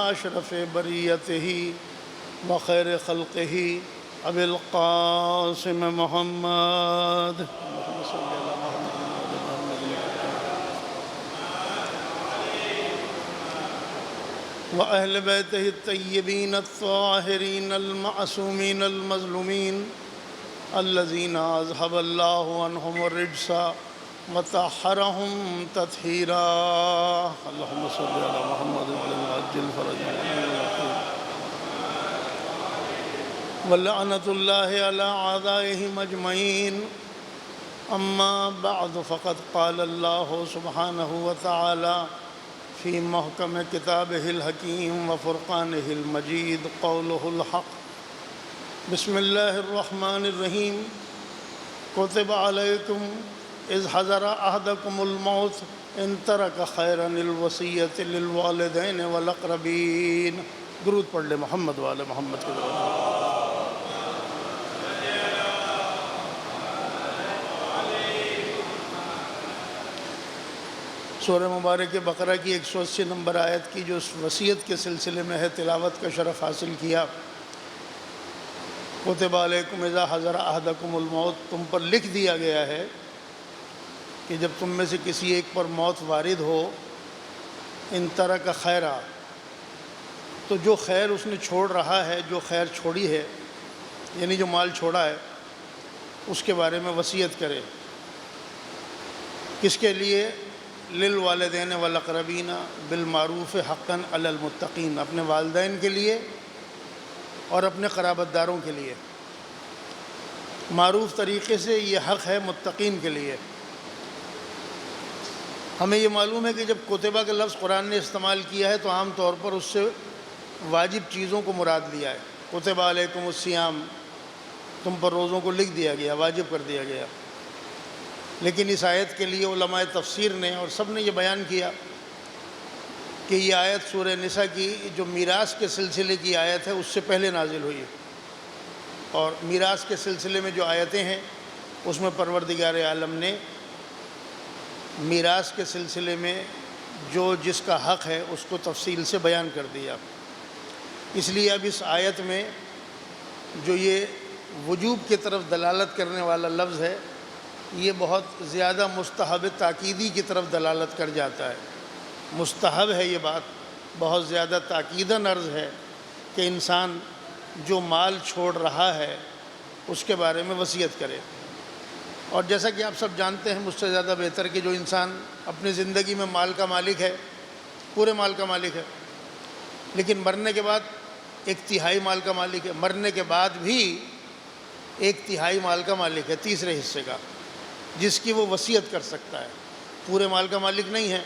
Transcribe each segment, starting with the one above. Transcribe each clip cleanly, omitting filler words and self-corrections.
اشرف بریته وخیر خلقه ابی القاسم محمد وأهل بيته الطيبين الطاهرين المعصومين المظلومين الذين أذهب الله عنهم الرجس وطهرهم تطهيرا اللهم صل على محمد وعلى عجل فرجهم ولعنة الله على أعدائهم أجمعين أما بعد فقد قال الله سبحانه وتعالى في محكم كتابه الحكيم وفرقانه المجيد قوله الحق بسم الله الرحمن الرحيم كتب عليكم إذ حضر أحدكم الموت إن ترك خيرا الوصية للوالدين والأقربين درود پڑھ لے محمد وعلى محمد کے درود سورہ مبارک بقرہ کی 180 نمبر آیت کی جو وصیت کے سلسلے میں ہے تلاوت کا شرف حاصل کیا۔ کتب علیکم اذا حضر احدکم الموت، تم پر لکھ دیا گیا ہے کہ جب تم میں سے کسی ایک پر موت وارد ہو، ان ترک خیرا، تو جو خیر اس نے چھوڑ رہا ہے، جو خیر چھوڑی ہے، یعنی جو مال چھوڑا ہے، اس کے بارے میں وصیت کرے۔ کس کے لیے؟ للوالدین والاقربین بالمعروف حقا علی المتقین، اپنے والدین کے لیے اور اپنے قرابت داروں کے لیے معروف طریقے سے، یہ حق ہے متقین کے لیے۔ ہمیں یہ معلوم ہے کہ جب کتبہ کا لفظ قرآن نے استعمال کیا ہے تو عام طور پر اس سے واجب چیزوں کو مراد لیا ہے۔ کتب علیکم الصیام، تم پر روزوں کو لکھ دیا گیا، واجب کر دیا گیا۔ لیکن اس آیت کے لیے علماء تفسیر نے اور سب نے یہ بیان کیا کہ یہ آیت سورہ نساء کی جو میراث کے سلسلے کی آیت ہے اس سے پہلے نازل ہوئی ہے، اور میراث کے سلسلے میں جو آیتیں ہیں اس میں پروردگار عالم نے میراث کے سلسلے میں جو جس کا حق ہے اس کو تفصیل سے بیان کر دیا۔ اس لیے اب اس آیت میں جو یہ وجوب کی طرف دلالت کرنے والا لفظ ہے، یہ بہت زیادہ مستحب تاکیدی کی طرف دلالت کر جاتا ہے۔ مستحب ہے، یہ بات بہت زیادہ تاکیداً عرض ہے کہ انسان جو مال چھوڑ رہا ہے اس کے بارے میں وصیت کرے۔ اور جیسا کہ آپ سب جانتے ہیں مجھ سے زیادہ بہتر کہ جو انسان اپنی زندگی میں مال کا مالک ہے، پورے مال کا مالک ہے، لیکن مرنے کے بعد 1/3 مال کا مالک ہے، مرنے کے بعد بھی 1/3 مال کا مالک ہے، تیسرے حصے کا، جس کی وہ وصیت کر سکتا ہے۔ پورے مال کا مالک نہیں ہے،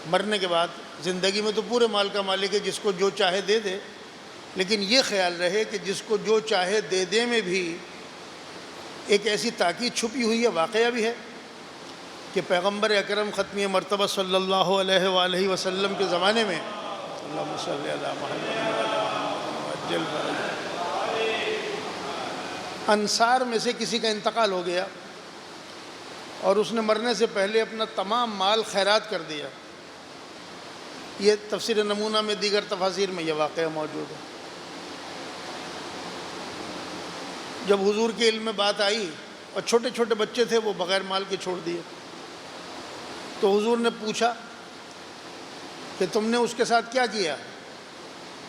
مرنے کے بعد زندگی میں تو پورے مال کا مالک ہے، جس کو جو چاہے دے دے، لیکن یہ خیال رہے کہ جس کو جو چاہے دے دے میں بھی ایک ایسی تاکید چھپی ہوئی ہے، واقعہ بھی ہے کہ پیغمبر اکرم ختمی مرتبہ صلی اللہ علیہ وآلہ وسلم کے زمانے میں اللہم صلی علی محمد وعجل فرجہ، انصار میں سے کسی کا انتقال ہو گیا اور اس نے مرنے سے پہلے اپنا تمام مال خیرات کر دیا۔ یہ تفسیر نمونہ میں دیگر تفاسیر میں یہ واقعہ موجود ہے۔ جب حضور کے علم میں بات آئی اور چھوٹے چھوٹے بچے تھے وہ بغیر مال کے چھوڑ دیے، تو حضور نے پوچھا کہ تم نے اس کے ساتھ کیا کیا؟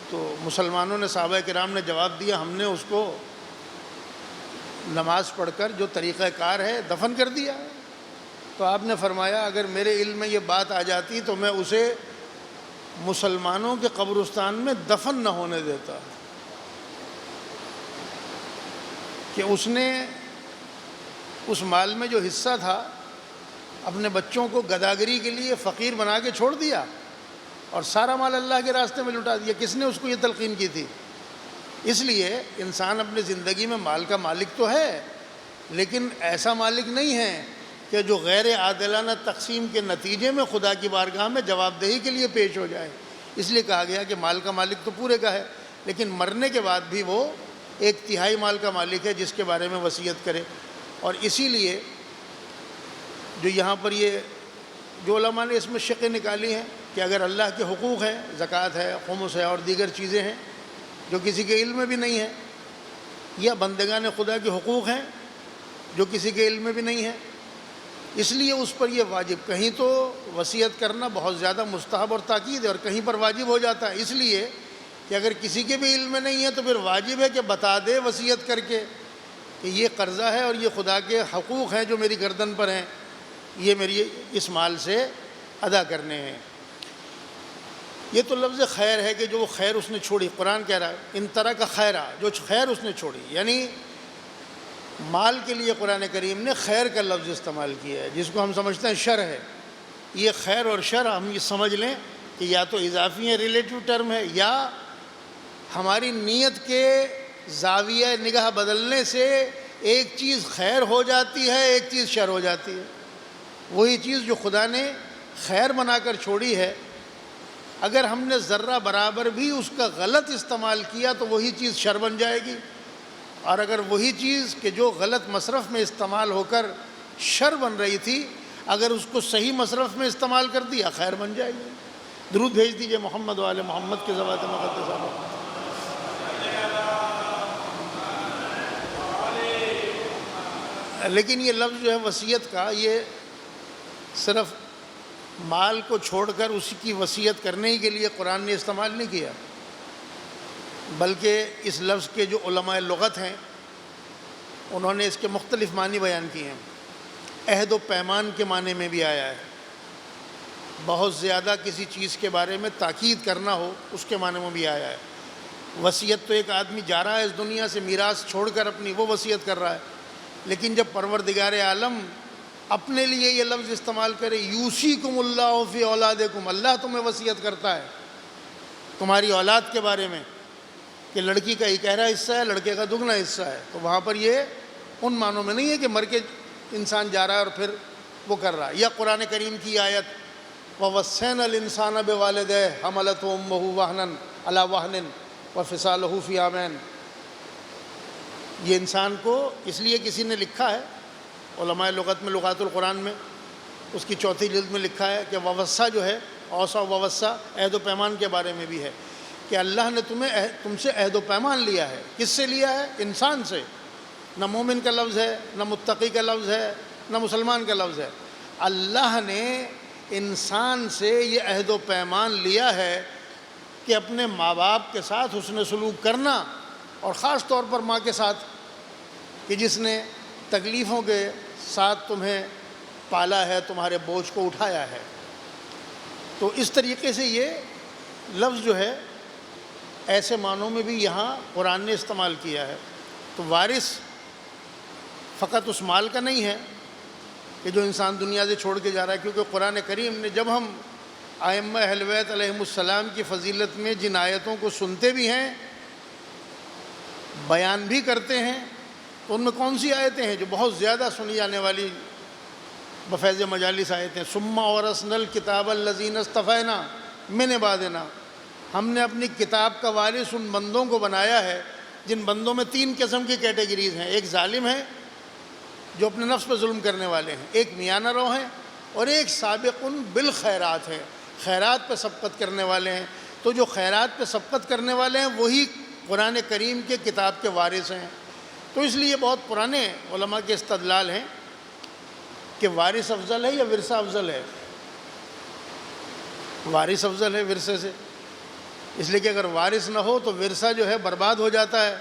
تو مسلمانوں نے، صحابہ کرام نے جواب دیا، ہم نے اس کو نماز پڑھ کر جو طریقہ کار ہے دفن کر دیا۔ تو آپ نے فرمایا اگر میرے علم میں یہ بات آ جاتی تو میں اسے مسلمانوں کے قبرستان میں دفن نہ ہونے دیتا، کہ اس نے اس مال میں جو حصہ تھا اپنے بچوں کو گداگری کے لیے فقیر بنا کے چھوڑ دیا اور سارا مال اللہ کے راستے میں لٹا دیا۔ کس نے اس کو یہ تلقین کی تھی؟ اس لیے انسان اپنی زندگی میں مال کا مالک تو ہے، لیکن ایسا مالک نہیں ہے کہ جو غیر عادلانہ تقسیم کے نتیجے میں خدا کی بارگاہ میں جواب دہی کے لیے پیش ہو جائے۔ اس لیے کہا گیا کہ مال کا مالک تو پورے کا ہے، لیکن مرنے کے بعد بھی وہ 1/3 مال کا مالک ہے جس کے بارے میں وصیت کرے۔ اور اسی لیے جو یہاں پر یہ جو علماء نے اس میں شقیں نکالی ہیں کہ اگر اللہ کے حقوق ہیں، زکوٰۃ ہے، خمس ہے اور دیگر چیزیں ہیں جو کسی کے علم میں بھی نہیں ہیں، یا بندگان خدا کے حقوق ہیں جو کسی کے علم میں بھی نہیں ہیں، اس لیے اس پر یہ واجب، کہیں تو وصیت کرنا بہت زیادہ مستحب اور تاکید ہے، اور کہیں پر واجب ہو جاتا ہے، اس لیے کہ اگر کسی کے بھی علم میں نہیں ہے تو پھر واجب ہے کہ بتا دے وصیت کر کے کہ یہ قرضہ ہے اور یہ خدا کے حقوق ہیں جو میری گردن پر ہیں، یہ میری اس مال سے ادا کرنے ہیں۔ یہ تو لفظ خیر ہے کہ جو خیر اس نے چھوڑی، قرآن کہہ رہا ہے ان طرح کا خیرہ، جو خیر اس نے چھوڑی، یعنی مال کے لیے قرآن کریم نے خیر کا لفظ استعمال کیا ہے، جس کو ہم سمجھتے ہیں شر ہے۔ یہ خیر اور شر ہم یہ سمجھ لیں کہ یا تو اضافی ہیں، ریلیٹیو ٹرم ہے، یا ہماری نیت کے زاویہ نگاہ بدلنے سے ایک چیز خیر ہو جاتی ہے، ایک چیز شر ہو جاتی ہے۔ وہی چیز جو خدا نے خیر بنا کر چھوڑی ہے، اگر ہم نے ذرہ برابر بھی اس کا غلط استعمال کیا تو وہی چیز شر بن جائے گی، اور اگر وہی چیز کہ جو غلط مصرف میں استعمال ہو کر شر بن رہی تھی، اگر اس کو صحیح مصرف میں استعمال کر دیا خیر بن جائے گی۔ درود بھیج دیجئے محمد وآل محمد کے ذوات مقدسہ پر۔ لیکن یہ لفظ جو ہے وصیت کا، یہ صرف مال کو چھوڑ کر اسی کی وصیت کرنے ہی کے لیے قرآن نے استعمال نہیں کیا، بلکہ اس لفظ کے جو علماء لغت ہیں انہوں نے اس کے مختلف معنی بیان کیے ہیں۔ عہد و پیمان کے معنی میں بھی آیا ہے، بہت زیادہ کسی چیز کے بارے میں تاکید کرنا ہو اس کے معنی میں بھی آیا ہے۔ وصیت تو ایک آدمی جا رہا ہے اس دنیا سے میراث چھوڑ کر اپنی، وہ وصیت کر رہا ہے، لیکن جب پروردگار عالم اپنے لیے یہ لفظ استعمال کرے، یوصیکم اللہ فی اولادکم، اللہ تمہیں وصیت کرتا ہے تمہاری اولاد کے بارے میں کہ لڑکی کا ایک گہرا حصہ ہے، لڑکے کا دگنا حصہ ہے، تو وہاں پر یہ ان معنوں میں نہیں ہے کہ مر کے انسان جا رہا ہے اور پھر وہ کر رہا ہے۔ یا قرآن کریم کی آیت وَوَصَّيْنَا الْإِنسَانَ بِوَالِدَيْهِ حَمَلَتْهُ أُمُّهُ وَهْنًا عَلَى وَهْنٍ وَفِصَالُهُ فِي عَامَيْنِ، یہ انسان کو اس لیے کسی نے لکھا ہے، علماء لغت میں لغات القرآن میں اس کی چوتھی جلد میں لکھا ہے کہ ووصا جو ہے، اوصا ووصا عہد و پیمان کے بارے میں بھی ہے کہ اللہ نے تم سے عہد و پیمان لیا ہے۔ کس سے لیا ہے؟ انسان سے۔ نہ مومن کا لفظ ہے، نہ متقی کا لفظ ہے، نہ مسلمان کا لفظ ہے، اللہ نے انسان سے یہ عہد و پیمان لیا ہے کہ اپنے ماں باپ کے ساتھ حسن سلوک کرنا، اور خاص طور پر ماں کے ساتھ کہ جس نے تکلیفوں کے ساتھ تمہیں پالا ہے، تمہارے بوجھ کو اٹھایا ہے۔ تو اس طریقے سے یہ لفظ جو ہے ایسے معنوں میں بھی یہاں قرآن نے استعمال کیا ہے۔ تو وارث فقط اس مال کا نہیں ہے کہ جو انسان دنیا سے چھوڑ کے جا رہا ہے، کیونکہ قرآن کریم نے جب ہم ائمہ اہل بیت علیہم السلام کی فضیلت میں جن آیتوں کو سنتے بھی ہیں، بیان بھی کرتے ہیں، تو ان میں کون سی آیتیں ہیں جو بہت زیادہ سنی جانے والی بفیض مجالس آیتیں؟ ثم اورثنا الکتاب الذین اصطفینا من عبادنا، ہم نے اپنی کتاب کا وارث ان بندوں کو بنایا ہے جن بندوں میں تین قسم کی کیٹیگریز ہیں۔ ایک ظالم ہے جو اپنے نفس پہ ظلم کرنے والے ہیں، ایک میانہ رو ہیں، اور ایک سابقن بالخیرات ہیں، خیرات پہ سبقت کرنے والے ہیں۔ تو جو خیرات پہ سبقت کرنے والے ہیں وہی قرآن کریم کے کتاب کے وارث ہیں۔ تو اس لیے بہت پرانے علماء کے استدلال ہیں کہ وارث افضل ہے یا ورثہ افضل ہے؟ وارث افضل ہے ورثے سے، اس لیے کہ اگر وارث نہ ہو تو ورثہ جو ہے برباد ہو جاتا ہے۔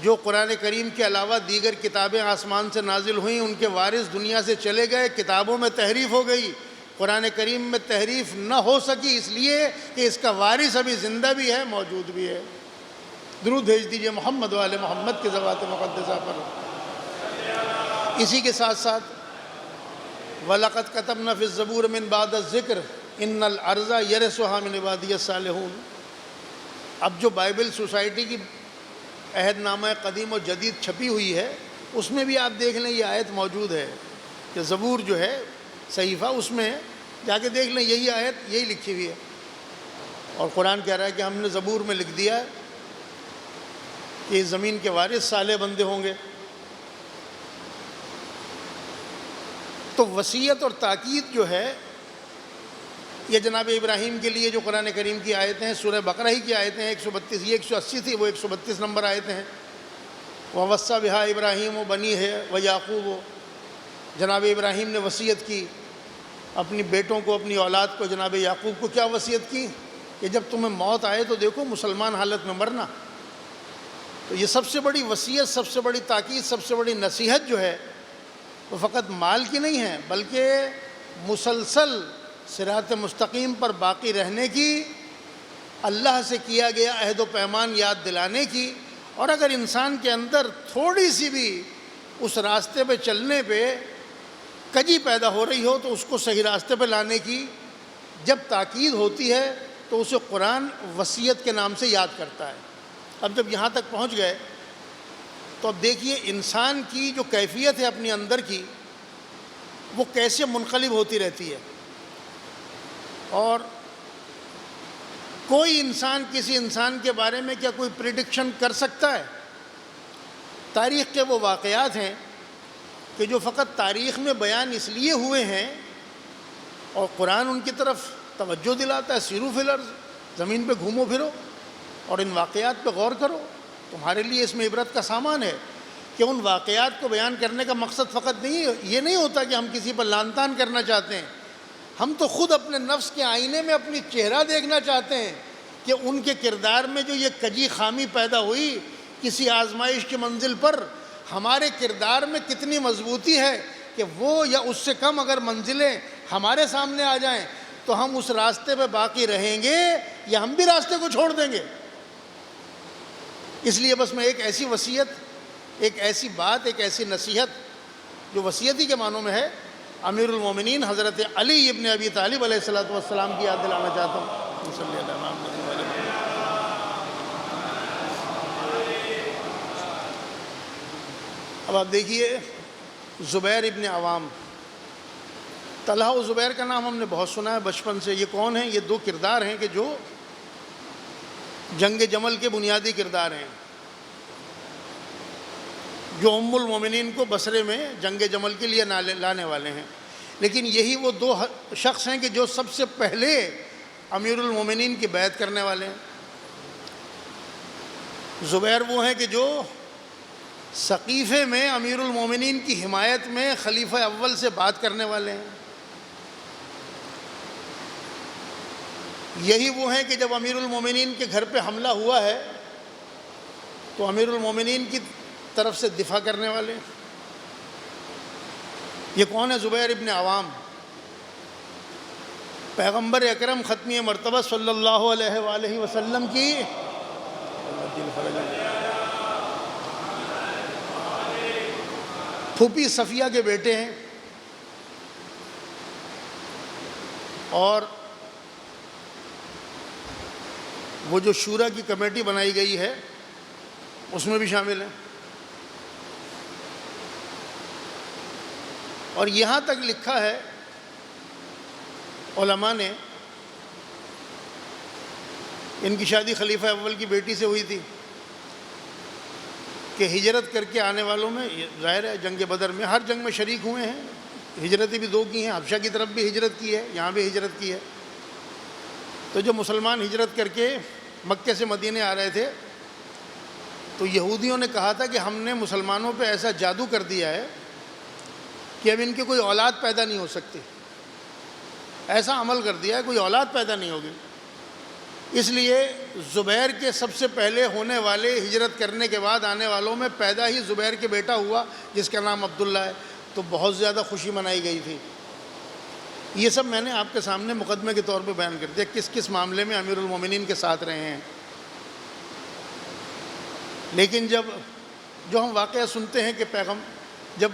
جو قرآن کریم کے علاوہ دیگر کتابیں آسمان سے نازل ہوئیں ان کے وارث دنیا سے چلے گئے، کتابوں میں تحریف ہو گئی، قرآن کریم میں تحریف نہ ہو سکی اس لیے کہ اس کا وارث ابھی زندہ بھی ہے، موجود بھی ہے۔ درود بھیج دیجئے محمد وآل محمد کے ذوات مقدسہ پر۔ اسی کے ساتھ ساتھ وَلَقَدْ كَتَبْنَا فِي الزَّبُورِ مِن بَعْدِ الذِّكْرِ إِنَّ الْأَرْضَ يَرِثُهَا مِنْ عِبَادِيَ الصَّالِحُونَ۔ اب جو بائبل سوسائٹی کی عہد نامہ قدیم و جدید چھپی ہوئی ہے اس میں بھی آپ دیکھ لیں یہ آیت موجود ہے کہ زبور جو ہے صحیفہ، اس میں جا کے دیکھ لیں یہی آیت یہی لکھی ہوئی ہے، اور قرآن کہہ رہا ہے کہ ہم نے زبور میں لکھ دیا ہے کہ اس زمین کے وارث صالح بندے ہوں گے۔ تو وصیت اور تاکید جو ہے یہ جناب ابراہیم کے لیے جو قرآن کریم کی آیتیں ہیں، سورہ بقرہ ہی کی آیتیں ہیں، 132، یہ 180 تھی، وہ 132 نمبر آیتیں ہیں۔ وَوَصَّى بِهَا إِبْرَاهِيمُ بَنِيهِ وَيَعْقُوبُ، جناب ابراہیم نے وصیت کی اپنی بیٹوں کو، اپنی اولاد کو، جناب یعقوب کو کیا وصیت کی کہ جب تمہیں موت آئے تو دیکھو مسلمان حالت میں مرنا۔ تو یہ سب سے بڑی وصیت، سب سے بڑی تاکید، سب سے بڑی نصیحت جو ہے وہ فقط مال کی نہیں ہے، بلکہ مسلسل صراط مستقیم پر باقی رہنے کی، اللہ سے کیا گیا عہد و پیمان یاد دلانے کی، اور اگر انسان کے اندر تھوڑی سی بھی اس راستے پہ چلنے پہ کجی پیدا ہو رہی ہو تو اس کو صحیح راستے پہ لانے کی جب تاکید ہوتی ہے تو اسے قرآن وصیت کے نام سے یاد کرتا ہے۔ اب جب یہاں تک پہنچ گئے تو اب دیکھیے انسان کی جو کیفیت ہے اپنی اندر کی، وہ کیسے منقلب ہوتی رہتی ہے، اور کوئی انسان کسی انسان کے بارے میں کیا کوئی پریڈکشن کر سکتا ہے؟ تاریخ کے وہ واقعات ہیں کہ جو فقط تاریخ میں بیان اس لیے ہوئے ہیں اور قرآن ان کی طرف توجہ دلاتا ہے، سیرو فی الارض، زمین پہ گھومو پھرو اور ان واقعات پہ غور کرو، تمہارے لیے اس میں عبرت کا سامان ہے۔ کہ ان واقعات کو بیان کرنے کا مقصد فقط یہ نہیں ہوتا کہ ہم کسی پر لعن طعن کرنا چاہتے ہیں، ہم تو خود اپنے نفس کے آئینے میں اپنی چہرہ دیکھنا چاہتے ہیں کہ ان کے کردار میں جو یہ کجی خامی پیدا ہوئی کسی آزمائش کی منزل پر، ہمارے کردار میں کتنی مضبوطی ہے کہ وہ یا اس سے کم اگر منزلیں ہمارے سامنے آ جائیں تو ہم اس راستے پہ باقی رہیں گے یا ہم بھی راستے کو چھوڑ دیں گے۔ اس لیے بس میں ایک ایسی وصیت، ایک ایسی بات، ایک ایسی نصیحت جو وصیتی کے معنوں میں ہے، امیر المومنین حضرت علی ابن ابی طالب علیہ السلام کی یاد دلانا چاہتا ہوں۔ صلی اللہ علیہ وسلم۔ اب آپ دیکھیے زبیر ابن عوام، طلحہ و زبیر کا نام ہم نے بہت سنا ہے بچپن سے۔ یہ کون ہیں؟ یہ دو کردار ہیں کہ جو جنگ جمل کے بنیادی کردار ہیں، جو ام المومنین کو بصرے میں جنگ جمل کے لیے لانے والے ہیں۔ لیکن یہی وہ دو شخص ہیں کہ جو سب سے پہلے امیر المومنین کی بیعت کرنے والے ہیں۔ زبیر وہ ہیں کہ جو سقیفے میں امیر المومنین کی حمایت میں خلیفہ اول سے بات کرنے والے ہیں۔ یہی وہ ہیں کہ جب امیر المومنین کے گھر پہ حملہ ہوا ہے تو امیر المومنین کی طرف سے دفاع کرنے والے ہیں۔ یہ کون ہے؟ زبیر ابن عوام، پیغمبر اکرم ختمی مرتبہ صلی اللہ علیہ وآلہ وسلم کی پھوپھی صفیہ کے بیٹے ہیں، اور وہ جو شورا کی کمیٹی بنائی گئی ہے اس میں بھی شامل ہیں۔ اور یہاں تک لکھا ہے علماء نے، ان کی شادی خلیفہ اول کی بیٹی سے ہوئی تھی کہ ہجرت کر کے آنے والوں میں، ظاہر ہے جنگ بدر میں ہر جنگ میں شریک ہوئے ہیں، ہجرتیں بھی دو کی ہیں، حبشہ کی طرف بھی ہجرت کی ہے، یہاں بھی ہجرت کی ہے۔ تو جو مسلمان ہجرت کر کے مکے سے مدینے آ رہے تھے تو یہودیوں نے کہا تھا کہ ہم نے مسلمانوں پہ ایسا جادو کر دیا ہے کہ اب ان کی کوئی اولاد پیدا نہیں ہو سکتی، ایسا عمل کر دیا ہے کوئی اولاد پیدا نہیں ہوگی۔ اس لیے زبیر کے سب سے پہلے ہونے والے ہجرت کرنے کے بعد آنے والوں میں پیدا ہی زبیر کے بیٹا ہوا جس کا نام عبداللہ ہے، تو بہت زیادہ خوشی منائی گئی تھی۔ یہ سب میں نے آپ کے سامنے مقدمے کے طور پہ بیان کر دیا کس کس معاملے میں امیر المومنین کے ساتھ رہے ہیں۔ لیکن جو ہم واقعہ سنتے ہیں کہ جب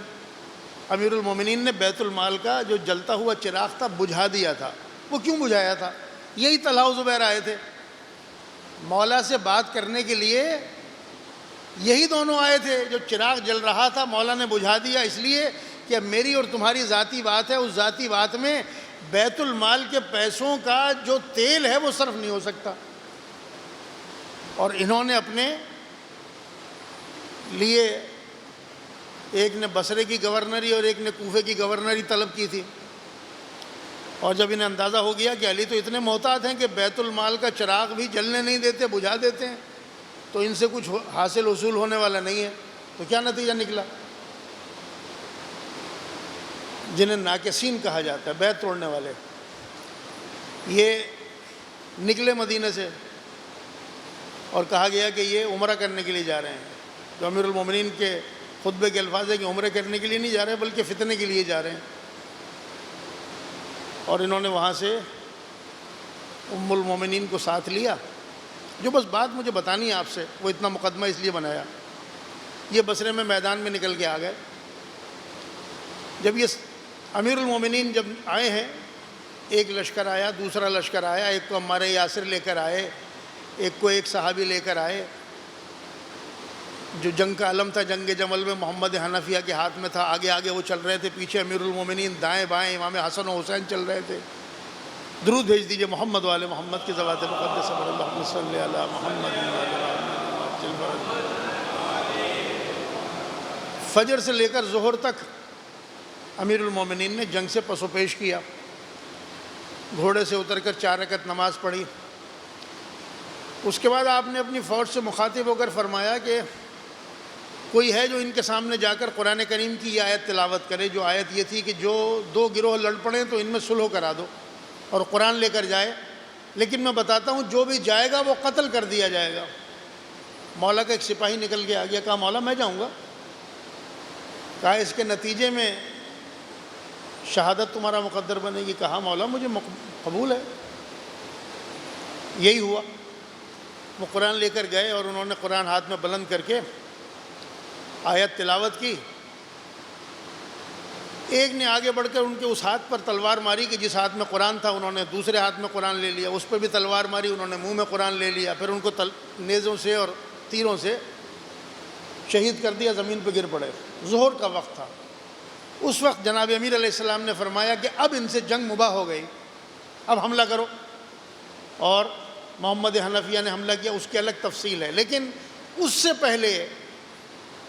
امیر المومنین نے بیت المال کا جو جلتا ہوا چراغ تھا بجھا دیا تھا، وہ کیوں بجھایا تھا؟ یہی طلحہ و زبیر آئے تھے مولا سے بات کرنے کے لیے، یہی دونوں آئے تھے، جو چراغ جل رہا تھا مولا نے بجھا دیا، اس لیے کہ میری اور تمہاری ذاتی بات ہے، اس ذاتی بات میں بیت المال کے پیسوں کا جو تیل ہے وہ صرف نہیں ہو سکتا۔ اور انہوں نے اپنے لیے، ایک نے بصرے کی گورنری اور ایک نے کوفے کی گورنری طلب کی تھی، اور جب انہیں اندازہ ہو گیا کہ علی تو اتنے محتاط ہیں کہ بیت المال کا چراغ بھی جلنے نہیں دیتے، بجھا دیتے ہیں، تو ان سے کچھ حاصل حصول ہونے والا نہیں ہے، تو کیا نتیجہ نکلا؟ جنہیں ناقصین کہا جاتا ہے، بیت توڑنے والے، یہ نکلے مدینہ سے اور کہا گیا کہ یہ عمرہ کرنے کے لیے جا رہے ہیں۔ جو امیر المومنین کے خطبے کے الفاظ ہے کہ عمرہ کرنے کے لیے نہیں جا رہے بلکہ فتنے کے لیے جا رہے ہیں، اور انہوں نے وہاں سے ام المومنین کو ساتھ لیا۔ جو بس بات مجھے بتانی ہے آپ سے، وہ اتنا مقدمہ اس لیے بنایا، یہ بصرے میں میدان میں نکل کے آ گئے۔ جب یہ امیر المومنین جب آئے ہیں، ایک لشکر آیا، دوسرا لشکر آیا، ایک کو عمار یاسر لے کر آئے، ایک کو ایک صحابی لے کر آئے۔ جو جنگ کا علم تھا جنگ جمل میں محمد حنفیہ کے ہاتھ میں تھا، آگے آگے وہ چل رہے تھے، پیچھے امیر المومنین دائیں بائیں امام حسن و حسین چل رہے تھے۔ درود بھیج دیجئے محمد والے محمد کی ذوات مقدس پر، اللہم صلی علی محمد۔ فجر سے لے کر ظہر تک امیر المومنین نے جنگ سے پس و پیش کیا، گھوڑے سے اتر کر 4 رکعت نماز پڑھی۔ اس کے بعد آپ نے اپنی فوج سے مخاطب ہو کر فرمایا کہ کوئی ہے جو ان کے سامنے جا کر قرآن کریم کی یہ آیت تلاوت کرے، جو آیت یہ تھی کہ جو 2 گروہ لڑ پڑیں تو ان میں صلح کرا دو اور قرآن لے کر جائے، لیکن میں بتاتا ہوں جو بھی جائے گا وہ قتل کر دیا جائے گا۔ مولا کا ایک سپاہی نکل کے آ گیا، کہا مولا میں جاؤں گا، کہا اس کے نتیجے میں شہادت تمہارا مقدر بنے گی، کہا مولا مجھے قبول ہے۔ یہی ہوا، وہ قرآن لے کر گئے اور انہوں نے قرآن ہاتھ میں بلند کر کے آیت تلاوت کی۔ ایک نے آگے بڑھ کر ان کے اس ہاتھ پر تلوار ماری کہ جس ہاتھ میں قرآن تھا، انہوں نے دوسرے ہاتھ میں قرآن لے لیا، اس پہ بھی تلوار ماری، انہوں نے منہ میں قرآن لے لیا، پھر ان کو نیزوں سے اور تیروں سے شہید کر دیا، زمین پہ گر پڑے۔ ظہر کا وقت تھا۔ اس وقت جناب امیر علیہ السلام نے فرمایا کہ اب ان سے جنگ مباح ہو گئی، اب حملہ کرو، اور محمد حنفیہ نے حملہ کیا، اس کی الگ تفصیل ہے۔ لیکن اس سے پہلے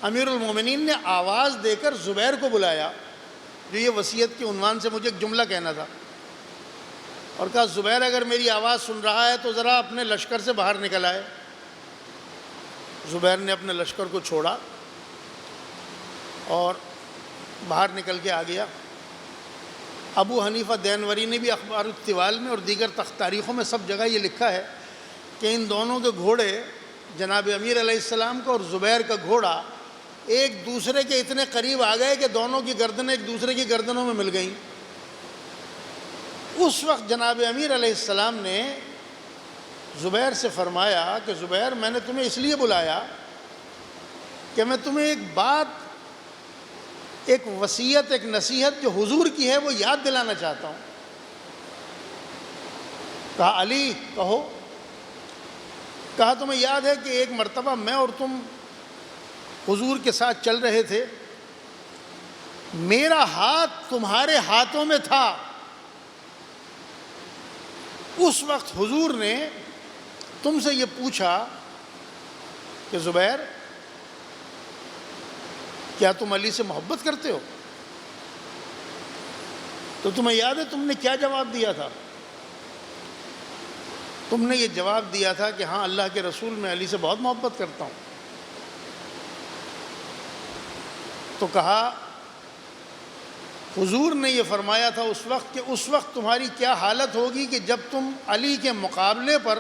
امیر المومنین نے آواز دے کر زبیر کو بلایا، جو یہ وصیت کے عنوان سے مجھے ایک جملہ کہنا تھا، اور کہا زبیر اگر میری آواز سن رہا ہے تو ذرا اپنے لشکر سے باہر نکل آئے۔ زبیر نے اپنے لشکر کو چھوڑا اور باہر نکل کے آ گیا۔ ابو حنیفہ دینوری نے بھی اخبار الطوال میں اور دیگر تاریخوں میں سب جگہ یہ لکھا ہے کہ ان دونوں کے گھوڑے، جناب امیر علیہ السلام کا اور زبیر کا گھوڑا، ایک دوسرے کے اتنے قریب آ گئے کہ دونوں کی گردنیں ایک دوسرے کی گردنوں میں مل گئیں۔ اس وقت جناب امیر علیہ السلام نے زبیر سے فرمایا کہ زبیر میں نے تمہیں اس لیے بلایا کہ میں تمہیں ایک بات، ایک وصیت، ایک نصیحت جو حضور کی ہے وہ یاد دلانا چاہتا ہوں۔ کہا علی کہو۔ کہا تمہیں یاد ہے کہ ایک مرتبہ میں اور تم حضور کے ساتھ چل رہے تھے، میرا ہاتھ تمہارے ہاتھوں میں تھا، اس وقت حضور نے تم سے یہ پوچھا کہ زبیر کیا تم علی سے محبت کرتے ہو؟ تو تمہیں یاد ہے تم نے کیا جواب دیا تھا؟ تم نے یہ جواب دیا تھا کہ ہاں اللہ کے رسول میں علی سے بہت محبت کرتا ہوں۔ تو کہا حضور نے یہ فرمایا تھا اس وقت کہ اس وقت تمہاری کیا حالت ہوگی کہ جب تم علی کے مقابلے پر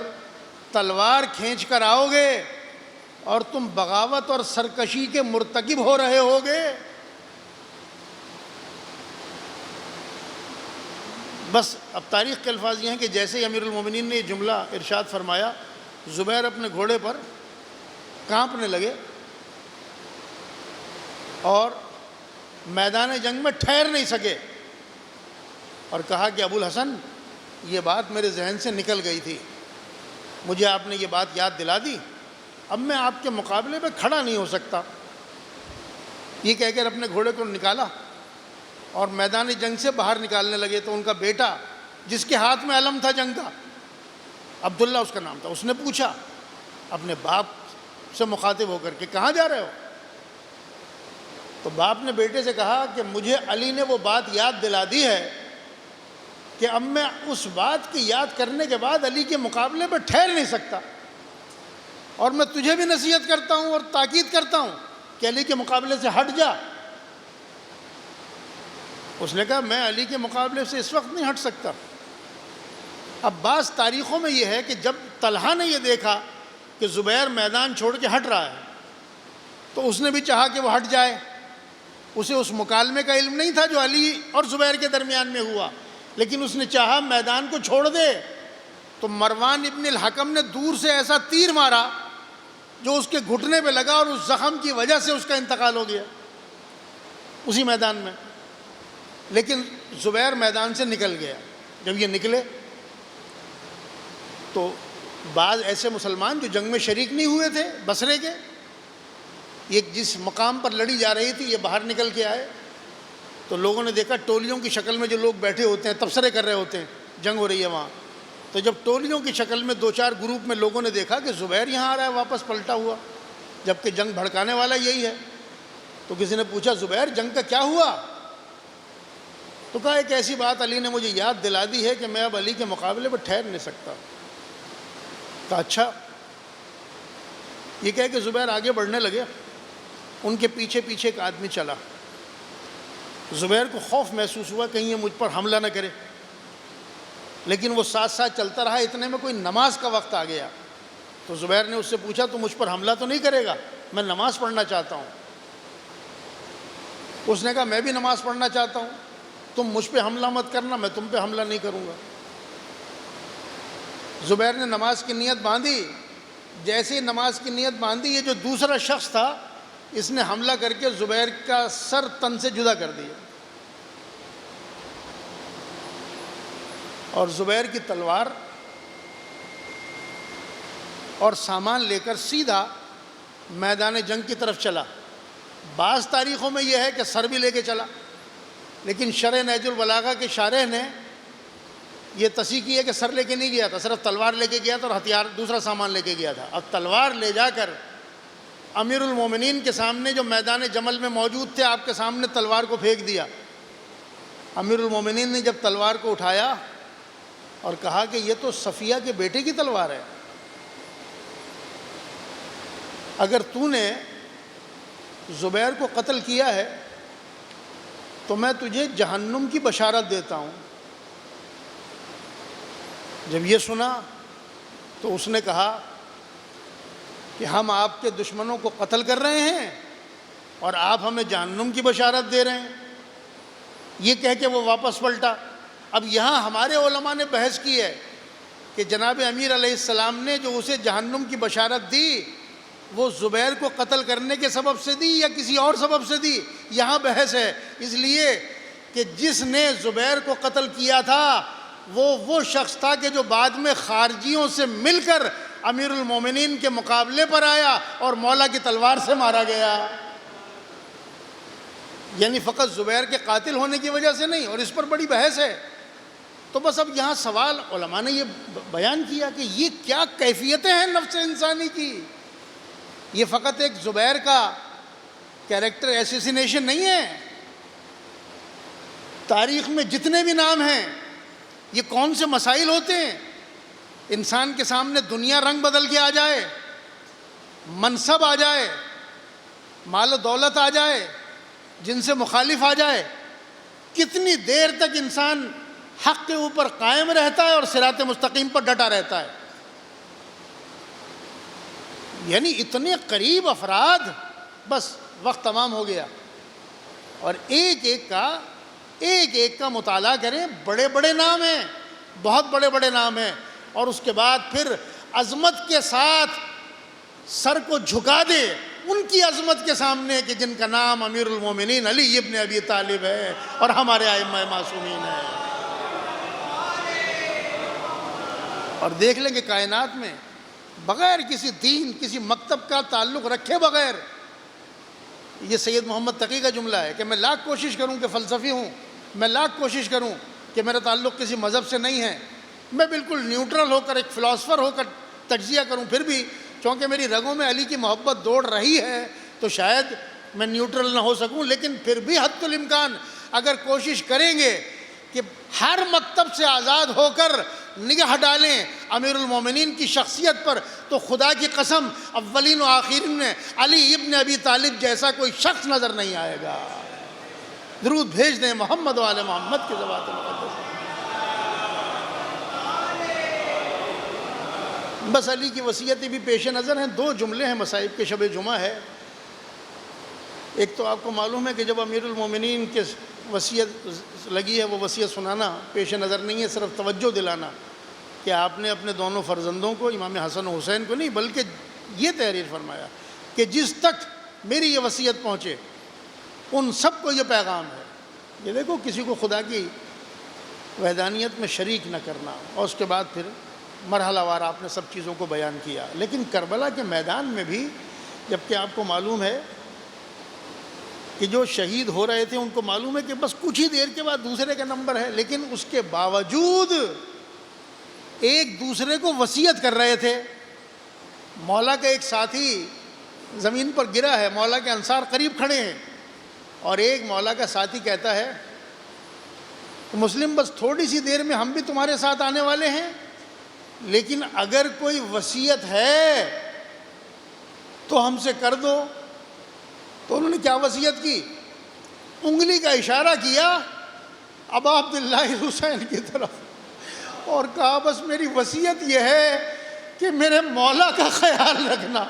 تلوار کھینچ کر آؤ گے اور تم بغاوت اور سرکشی کے مرتکب ہو رہے ہوگے۔ بس اب تاریخ کے الفاظ یہ ہیں کہ جیسے ہی امیر المومنین نے یہ جملہ ارشاد فرمایا، زبیر اپنے گھوڑے پر کانپنے لگے اور میدان جنگ میں ٹھہر نہیں سکے، اور کہا کہ ابو الحسن یہ بات میرے ذہن سے نکل گئی تھی، مجھے آپ نے یہ بات یاد دلا دی، اب میں آپ کے مقابلے میں کھڑا نہیں ہو سکتا۔ یہ کہہ کر اپنے گھوڑے کو نکالا اور میدان جنگ سے باہر نکالنے لگے، تو ان کا بیٹا جس کے ہاتھ میں علم تھا جنگ کا، عبداللہ اس کا نام تھا، اس نے پوچھا اپنے باپ سے مخاطب ہو کر کہ کہاں جا رہے ہو؟ تو باپ نے بیٹے سے کہا کہ مجھے علی نے وہ بات یاد دلا دی ہے کہ اب میں اس بات کی یاد کرنے کے بعد علی کے مقابلے پہ ٹھہر نہیں سکتا، اور میں تجھے بھی نصیحت کرتا ہوں اور تاکید کرتا ہوں کہ علی کے مقابلے سے ہٹ جا۔ اس نے کہا میں علی کے مقابلے سے اس وقت نہیں ہٹ سکتا۔ اب بعض تاریخوں میں یہ ہے کہ جب طلحہ نے یہ دیکھا کہ زبیر میدان چھوڑ کے ہٹ رہا ہے تو اس نے بھی چاہا کہ وہ ہٹ جائے۔ اسے اس مکالمے کا علم نہیں تھا جو علی اور زبیر کے درمیان میں ہوا، لیکن اس نے چاہا میدان کو چھوڑ دے۔ تو مروان ابن الحکم نے دور سے ایسا تیر مارا جو اس کے گھٹنے پہ لگا، اور اس زخم کی وجہ سے اس کا انتقال ہو گیا اسی میدان میں۔ لیکن زبیر میدان سے نکل گیا۔ جب یہ نکلے تو بعض ایسے مسلمان جو جنگ میں شریک نہیں ہوئے تھے بصرے کے، یہ جس مقام پر لڑی جا رہی تھی یہ باہر نکل کے آئے، تو لوگوں نے دیکھا ٹولیوں کی شکل میں جو لوگ بیٹھے ہوتے ہیں تبصرے کر رہے ہوتے ہیں، جنگ ہو رہی ہے وہاں۔ تو جب ٹولیوں کی شکل میں دو چار گروپ میں لوگوں نے دیکھا کہ زبیر یہاں آ رہا ہے واپس پلٹا ہوا، جبکہ جنگ بھڑکانے والا یہی ہے، تو کسی نے پوچھا زبیر جنگ کا کیا ہوا؟ تو کہا ایک ایسی بات علی نے مجھے یاد دلا دی ہے کہ میں اب علی کے مقابلے پر ٹھہر نہیں سکتا۔ کہا اچھا۔ یہ کہہ کہ زبیر آگے بڑھنے لگے، ان کے پیچھے پیچھے ایک آدمی چلا۔ زبیر کو خوف محسوس ہوا کہیں یہ مجھ پر حملہ نہ کرے، لیکن وہ ساتھ ساتھ چلتا رہا۔ اتنے میں کوئی نماز کا وقت آ گیا تو زبیر نے اس سے پوچھا تو مجھ پر حملہ تو نہیں کرے گا؟ میں نماز پڑھنا چاہتا ہوں۔ اس نے کہا میں بھی نماز پڑھنا چاہتا ہوں، تم مجھ پہ حملہ مت کرنا، میں تم پہ حملہ نہیں کروں گا۔ زبیر نے نماز کی نیت باندھی۔ جیسے ہی نماز کی نیت باندھی، یہ جو دوسرا شخص تھا اس نے حملہ کر کے زبیر کا سر تن سے جدا کر دیا، اور زبیر کی تلوار اور سامان لے کر سیدھا میدان جنگ کی طرف چلا۔ بعض تاریخوں میں یہ ہے کہ سر بھی لے کے چلا، لیکن شرح نہج البلاغہ کے شارح نے یہ تصحیح کی ہے کہ سر لے کے نہیں گیا تھا، صرف تلوار لے کے گیا تھا اور ہتھیار دوسرا سامان لے کے گیا تھا۔ اب تلوار لے جا کر امیر المومنین کے سامنے جو میدان جمل میں موجود تھے آپ کے سامنے تلوار کو پھینک دیا۔ امیر المومنین نے جب تلوار کو اٹھایا اور کہا کہ یہ تو صفیہ کے بیٹے کی تلوار ہے، اگر تو نے زبیر کو قتل کیا ہے تو میں تجھے جہنم کی بشارت دیتا ہوں۔ جب یہ سنا تو اس نے کہا کہ ہم آپ کے دشمنوں کو قتل کر رہے ہیں اور آپ ہمیں جہنم کی بشارت دے رہے ہیں۔ یہ کہہ کے وہ واپس پلٹا۔ اب یہاں ہمارے علماء نے بحث کی ہے کہ جناب امیر علیہ السلام نے جو اسے جہنم کی بشارت دی وہ زبیر کو قتل کرنے کے سبب سے دی یا کسی اور سبب سے دی، یہاں بحث ہے۔ اس لیے کہ جس نے زبیر کو قتل کیا تھا وہ شخص تھا کہ جو بعد میں خارجیوں سے مل کر امیر المومنین کے مقابلے پر آیا اور مولا کی تلوار سے مارا گیا، یعنی فقط زبیر کے قاتل ہونے کی وجہ سے نہیں، اور اس پر بڑی بحث ہے۔ تو بس اب یہاں سوال علماء نے یہ بیان کیا کہ یہ کیا کیفیتیں ہیں نفس انسانی کی۔ یہ فقط ایک زبیر کا کیریکٹر ایسیسینیشن نہیں ہے، تاریخ میں جتنے بھی نام ہیں یہ کون سے مسائل ہوتے ہیں؟ انسان کے سامنے دنیا رنگ بدل کے آ جائے، منصب آ جائے، مال و دولت آ جائے، جن سے مخالف آ جائے، کتنی دیر تک انسان حق کے اوپر قائم رہتا ہے اور صراط مستقیم پر ڈٹا رہتا ہے؟ یعنی اتنے قریب افراد، بس وقت تمام ہو گیا، اور ایک ایک کا مطالعہ کریں، بڑے بڑے نام ہیں، بہت بڑے بڑے نام ہیں، اور اس کے بعد پھر عظمت کے ساتھ سر کو جھکا دے ان کی عظمت کے سامنے کہ جن کا نام امیر المومنین علی ابن ابی طالب ہے اور ہمارے ائمہ معصومین ہیں۔ اور دیکھ لیں کہ کائنات میں بغیر کسی دین کسی مکتب کا تعلق رکھے بغیر، یہ سید محمد تقی کا جملہ ہے کہ میں لاکھ کوشش کروں کہ فلسفی ہوں، میں لاکھ کوشش کروں کہ میرا تعلق کسی مذہب سے نہیں ہے، میں بالکل نیوٹرل ہو کر ایک فلاسفر ہو کر تجزیہ کروں، پھر بھی چونکہ میری رگوں میں علی کی محبت دوڑ رہی ہے تو شاید میں نیوٹرل نہ ہو سکوں، لیکن پھر بھی حد الامکان اگر کوشش کریں گے کہ ہر مکتب سے آزاد ہو کر نگاہ ڈالیں امیر المومنین کی شخصیت پر، تو خدا کی قسم اولین و آخرین میں علی ابن ابی طالب جیسا کوئی شخص نظر نہیں آئے گا۔ درود بھیج دیں محمد و آل محمد کے ذوات مقدس۔ بس علی کی وصیتیں بھی پیش نظر ہیں، 2 جملے ہیں مصائب کے شب جمعہ ہے۔ ایک تو آپ کو معلوم ہے کہ جب امیر المومنین کے وصیت لگی ہے، وہ وصیت سنانا پیش نظر نہیں ہے، صرف توجہ دلانا کہ آپ نے اپنے دونوں فرزندوں کو، امام حسن و حسین کو نہیں بلکہ یہ تحریر فرمایا کہ جس تک میری یہ وصیت پہنچے ان سب کو یہ پیغام ہے۔ یہ دیکھو، کسی کو خدا کی وحدانیت میں شریک نہ کرنا، اور اس کے بعد پھر مرحلہ وار آپ نے سب چیزوں کو بیان کیا۔ لیکن کربلا کے میدان میں بھی، جبکہ آپ کو معلوم ہے کہ جو شہید ہو رہے تھے ان کو معلوم ہے کہ بس کچھ ہی دیر کے بعد دوسرے کا نمبر ہے، لیکن اس کے باوجود ایک دوسرے کو وصیت کر رہے تھے۔ مولا کا ایک ساتھی زمین پر گرا ہے، مولا کے انصار قریب کھڑے ہیں، اور ایک مولا کا ساتھی کہتا ہے مسلم بس تھوڑی سی دیر میں ہم بھی تمہارے ساتھ آنے والے ہیں، لیکن اگر کوئی وصیت ہے تو ہم سے کر دو۔ تو انہوں نے کیا وصیت کی؟ انگلی کا اشارہ کیا ابا عبداللہ حسین کی طرف اور کہا بس میری وصیت یہ ہے کہ میرے مولا کا خیال رکھنا۔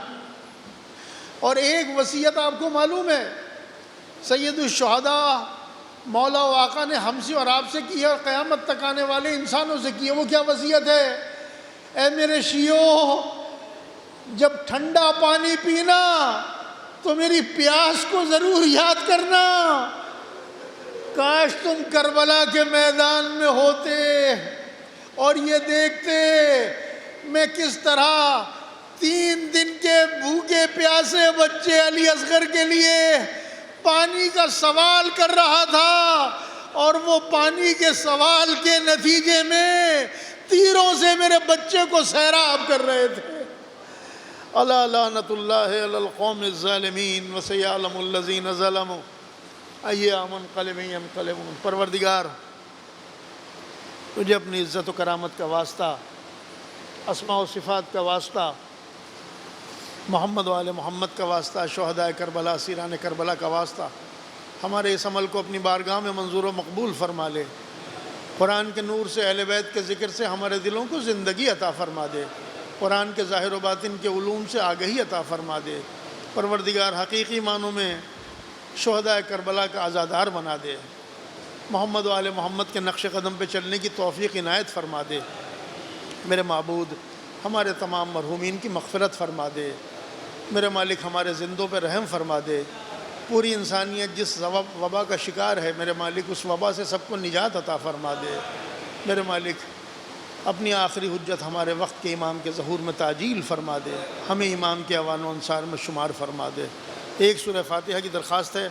اور ایک وصیت آپ کو معلوم ہے سید الشہداء مولا و آقا نے ہم سے اور آپ سے کی ہے، اور قیامت تک آنے والے انسانوں سے کی ہے۔ وہ کیا وصیت ہے؟ اے میرے شیعوں، جب ٹھنڈا پانی پینا تو میری پیاس کو ضرور یاد کرنا۔ کاش تم کربلا کے میدان میں ہوتے اور یہ دیکھتے میں کس طرح 3 دن کے بھوکے پیاسے بچے علی اصغر کے لیے پانی کا سوال کر رہا تھا، اور وہ پانی کے سوال کے نتیجے میں تیروں سے میرے بچے کو سیراب کر رہے تھے۔ الا لعنت اللہ علی القوم الظالمین وسیعلم الذین ظلموا ایہا منقلب ینقلبون۔ پروردگار، تجھے اپنی عزت و کرامت کا واسطہ، اسماء و صفات کا واسطہ، محمد و آل محمد کا واسطہ، شہداء کربلا، اسیران کربلا کا واسطہ، ہمارے اس عمل کو اپنی بارگاہ میں منظور و مقبول فرما لے۔ قرآن کے نور سے، اہل بیت کے ذکر سے ہمارے دلوں کو زندگی عطا فرما دے۔ قرآن کے ظاہر و باطن کے علوم سے آگہی عطا فرما دے۔ پروردگار، حقیقی معنوں میں شہداء کربلا کا عزادار بنا دے۔ محمد و آل محمد کے نقش قدم پہ چلنے کی توفیق عنایت فرما دے۔ میرے معبود، ہمارے تمام مرحومین کی مغفرت فرما دے۔ میرے مالک، ہمارے زندوں پہ رحم فرما دے۔ پوری انسانیت جس وبا کا شکار ہے، میرے مالک اس وبا سے سب کو نجات عطا فرما دے۔ میرے مالک، اپنی آخری حجت ہمارے وقت کے امام کے ظہور میں تعجیل فرما دے۔ ہمیں امام کے اعوان و انصار میں شمار فرما دے۔ ایک سورہ فاتحہ کی درخواست ہے۔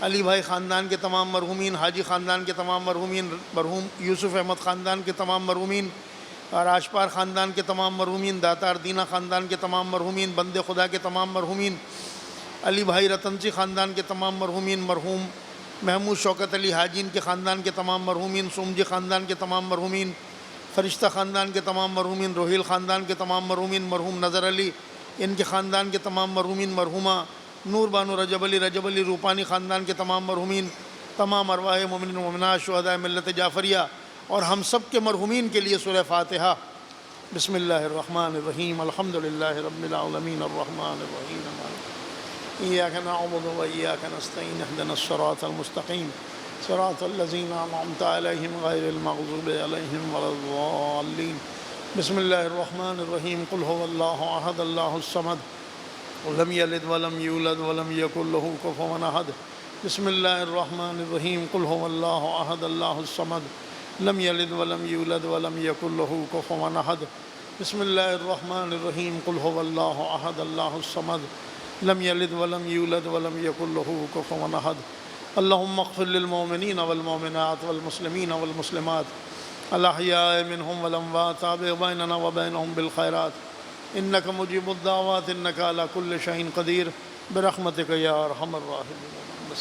علی بھائی خاندان کے تمام مرحومین، حاجی خاندان کے تمام مرحومین، مرحوم یوسف احمد خاندان کے تمام مرحومین، اور آشپار خاندان کے تمام مرحومین، داتار دینہ خاندان کے تمام مرحومین، بندے خدا کے تمام مرحومین، علی بھائی رتنسی خاندان کے تمام مرحومین، مرحوم محمود شوکت علی حاجین کے خاندان کے تمام مرحومین، سومجی خاندان کے تمام مرحومین، فرشتہ خاندان کے تمام مرحومین، روہیل خاندان کے تمام مرحومین، مرحوم نظر علی ان کے خاندان کے تمام مرحومین، مرحومہ نور بانو رجب علی روپانی خاندان کے تمام مرحومین، تمام ارواح مومنین و مومنات، شہداء ملت جعفریہ، اور ہم سب کے مرحومین کے لیے سورہ فاتحہ۔ بسم اللہ الرحمن الرحیم، الحمدللہ رب العالمین، الرحمن الرحیم، ایاک نعبد و ایاک نستعین، اہدنا الصراط المستقیم، صراط الذین انعمت علیہم غیر المغضوب علیہم ولا الضالین۔ بسم اللہ الرحمن الرحیم، قل هو اللہ احد اللہ الصمد لم یلد ولم یولد ولم یکن له کفوا احد۔ بسم اللہ الرحمن الرحیم، قل هو اللہ احد اللہ الصمد لم یلد ولم یولد ولم یکن له کفوا احد۔ بسم اللہ الرحمن الرحیم، قل هو اللہ احد اللہ الصمد لم یلد ولم یولد ولم یکن له کفوا احد۔ اللہم اغفر للمؤمنین والمؤمنات والمسلمین والمسلمات الاحیاء منہم والاموات، تابع بیننا وبینہم بالخیرات، انک مجیب الدعوات، انک علی کل شیء قدیر، برحمتک یا ارحم الراحمین۔